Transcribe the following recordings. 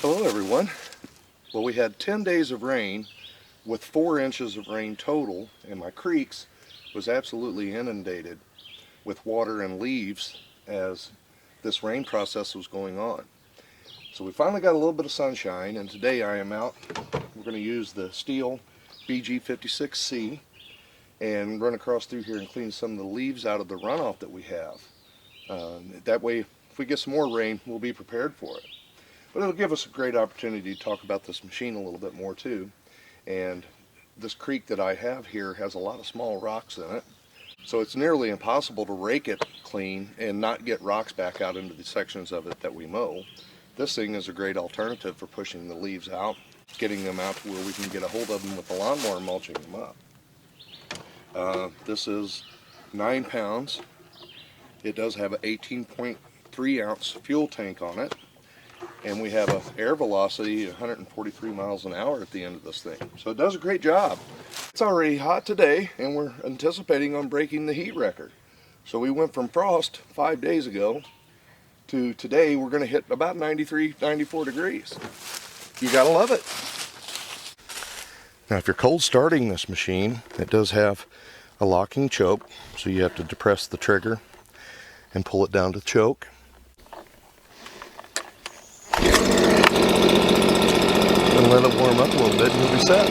Hello everyone. Well, we had 10 days of rain with 4 inches of rain total, and my creeks was absolutely inundated with water and leaves as this rain process was going on. So we finally got a little bit of sunshine, and today I am out. We're going to use the Stihl BG56C and run across through here and clean some of the leaves out of the runoff that we have. That way, if we get some more rain, we'll be prepared for it. But it'll give us a great opportunity to talk about this machine a little bit more too. And this creek that I have here has a lot of small rocks in it, so it's nearly impossible to rake it clean and not get rocks back out into the sections of it that we mow. This thing is a great alternative for pushing the leaves out, getting them out to where we can get a hold of them with the lawnmower and mulching them up. This is 9 pounds. It does have an 18.3 ounce fuel tank on it, and we have an air velocity of 143 miles an hour at the end of this thing. So it does a great job. It's already hot today, and we're anticipating on breaking the heat record. So we went from frost 5 days ago to today we're going to hit about 93, 94 degrees. You gotta love it. Now if you're cold starting this machine, it does have a locking choke, so you have to depress the trigger and pull it down to choke. And let it warm up a little bit and you'll be set.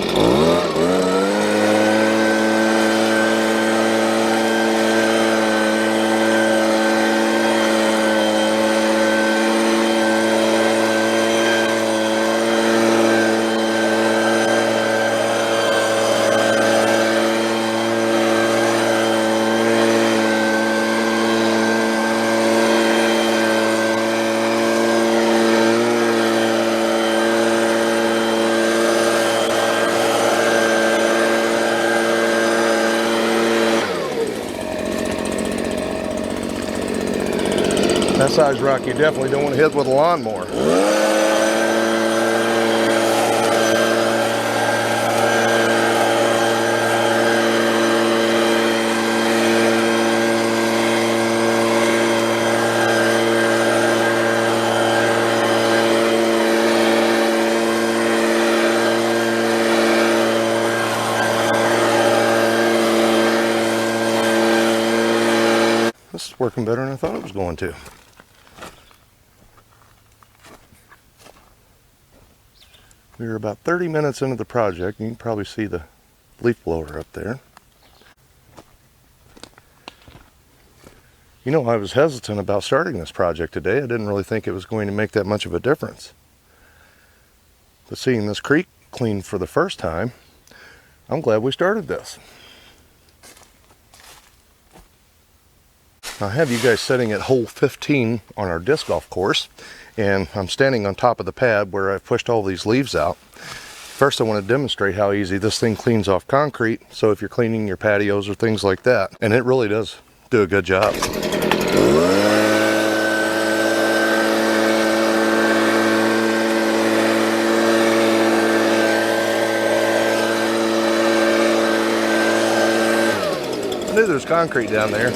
That size rock you definitely don't want to hit with a lawnmower. This is working better than I thought it was going to. We were about 30 minutes into the project, and you can probably see the leaf blower up there. You know, I was hesitant about starting this project today. I didn't really think it was going to make that much of a difference. But seeing this creek cleaned for the first time, I'm glad we started this. I have you guys sitting at hole 15 on our disc golf course, and I'm standing on top of the pad where I've pushed all these leaves out. First I want to demonstrate how easy this thing cleans off concrete, so if you're cleaning your patios or things like that, and it really does do a good job. I knew there was concrete down there.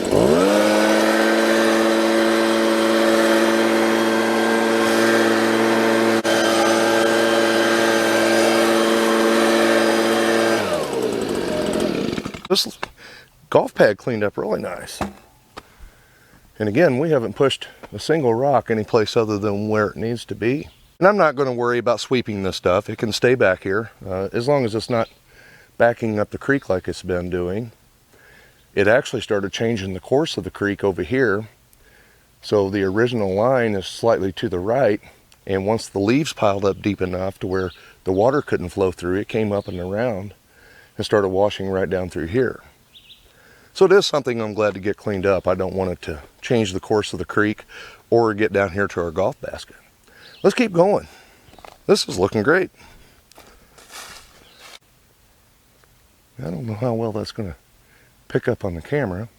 This golf pad cleaned up really nice. And again, we haven't pushed a single rock any place other than where it needs to be. And I'm not going to worry about sweeping this stuff. It can stay back here as long as it's not backing up the creek like it's been doing. It actually started changing the course of the creek over here. So the original line is slightly to the right. And once the leaves piled up deep enough to where the water couldn't flow through, it came up and around and started washing right down through here. So it is something I'm glad to get cleaned up. I don't want it to change the course of the creek or get down here to our golf basket. Let's keep going. This is looking great. I don't know how well that's going to pick up on the camera,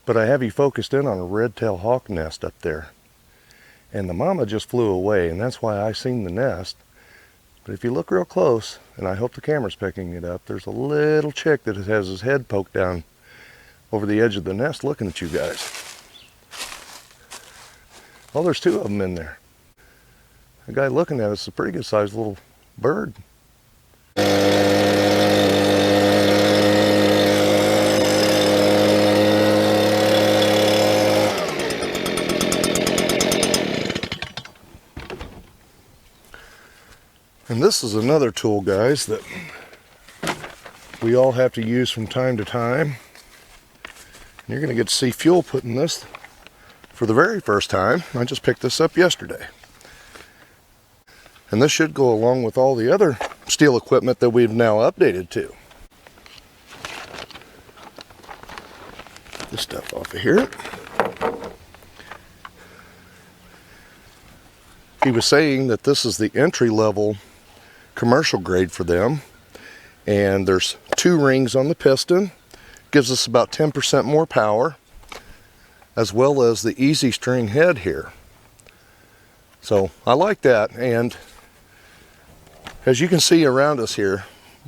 but I have you focused in on a red-tailed hawk nest up there. And the mama just flew away, and that's why I seen the nest. But if you look real close, and I hope the camera's picking it up, there's a little chick that has his head poked down over the edge of the nest looking at you guys. Well, there's 2 of them in there. The guy looking at us is a pretty good sized little bird. And this is another tool, guys, that we all have to use from time to time. And you're going to get to see fuel put in this for the very first time. I just picked this up yesterday. And this should go along with all the other Stihl equipment that we've now updated to. Get this stuff off of here. He was saying that this is the entry-level commercial grade for them, and there's 2 rings on the piston, gives us about 10% more power, as well as the easy string head here. So I like that, and as you can see around us here,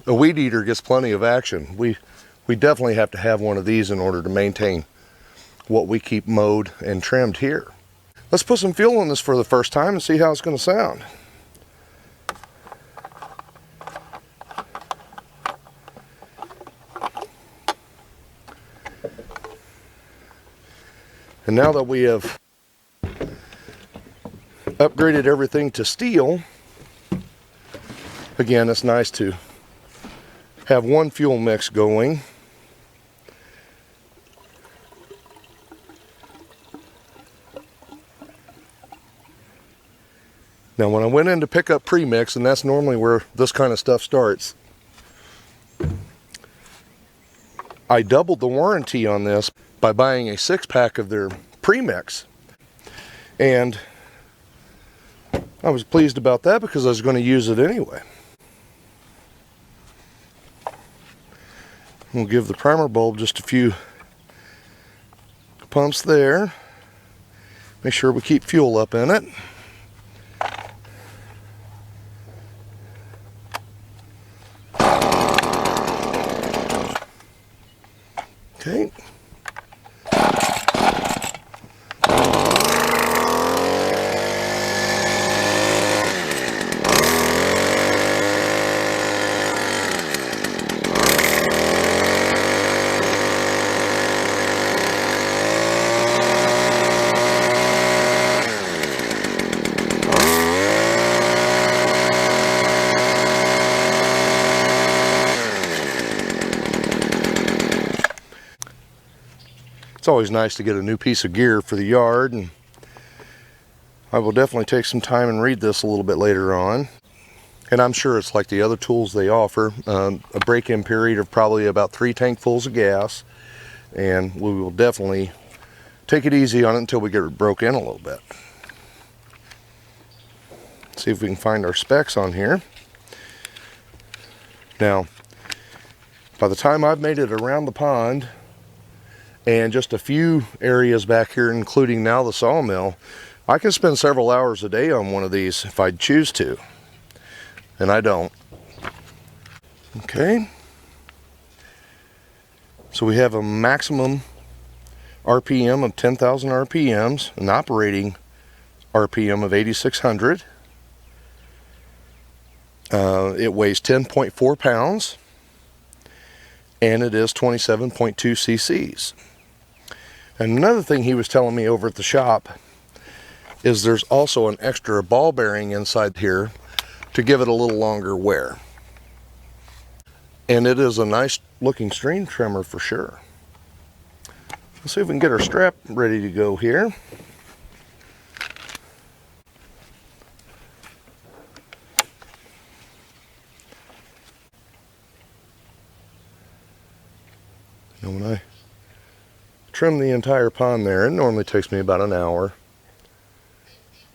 a weed eater gets plenty of action. We definitely have to have one of these in order to maintain what we keep mowed and trimmed here. Let's put some fuel in this for the first time and see how it's going to sound. And now that we have upgraded everything to Stihl, again, it's nice to have one fuel mix going. Now when I went in to pick up premix, and that's normally where this kind of stuff starts, I doubled the warranty on this by buying a 6-pack of their premix. And I was pleased about that because I was going to use it anyway. We'll give the primer bulb just a few pumps there. Make sure we keep fuel up in it. Okay. It's always nice to get a new piece of gear for the yard, and I will definitely take some time and read this a little bit later on. And I'm sure it's like the other tools they offer, a break-in period of probably about 3 tankfuls of gas, and we will definitely take it easy on it until we get it broke in a little bit. See if we can find our specs on here. Now, by the time I've made it around the pond, and just a few areas back here, including now the sawmill, I can spend several hours a day on one of these if I choose to. And I don't. Okay. So we have a maximum RPM of 10,000 RPMs, an operating RPM of 8,600. It weighs 10.4 pounds, and it is 27.2 cc's. And another thing he was telling me over at the shop is there's also an extra ball bearing inside here to give it a little longer wear. And it is a nice looking string trimmer for sure. Let's see if we can get our strap ready to go here. And when I trim the entire pond there, it normally takes me about an hour.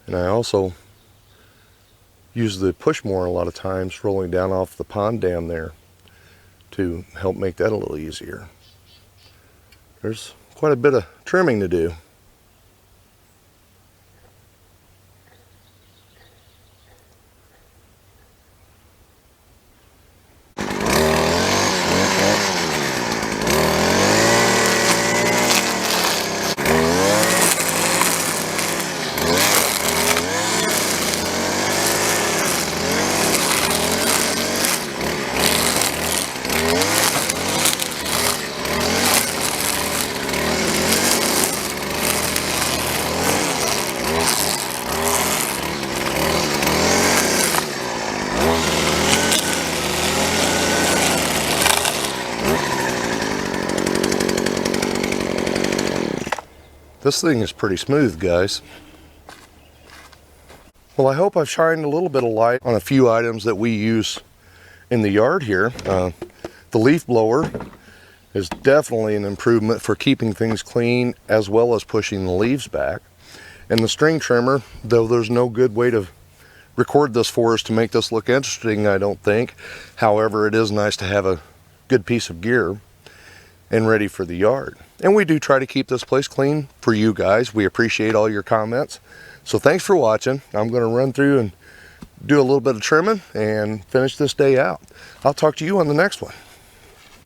And I also use the push more a lot of times rolling down off the pond dam there to help make that a little easier. There's quite a bit of trimming to do. This thing is pretty smooth, guys. Well, I hope I've shined a little bit of light on a few items that we use in the yard here. The leaf blower is definitely an improvement for keeping things clean as well as pushing the leaves back. And the string trimmer, though there's no good way to record this for us to make this look interesting, I don't think. However, it is nice to have a good piece of gear and ready for the yard. And we do try to keep this place clean for you guys. We appreciate all your comments. So thanks for watching. I'm going to run through and do a little bit of trimming and finish this day out. I'll talk to you on the next one.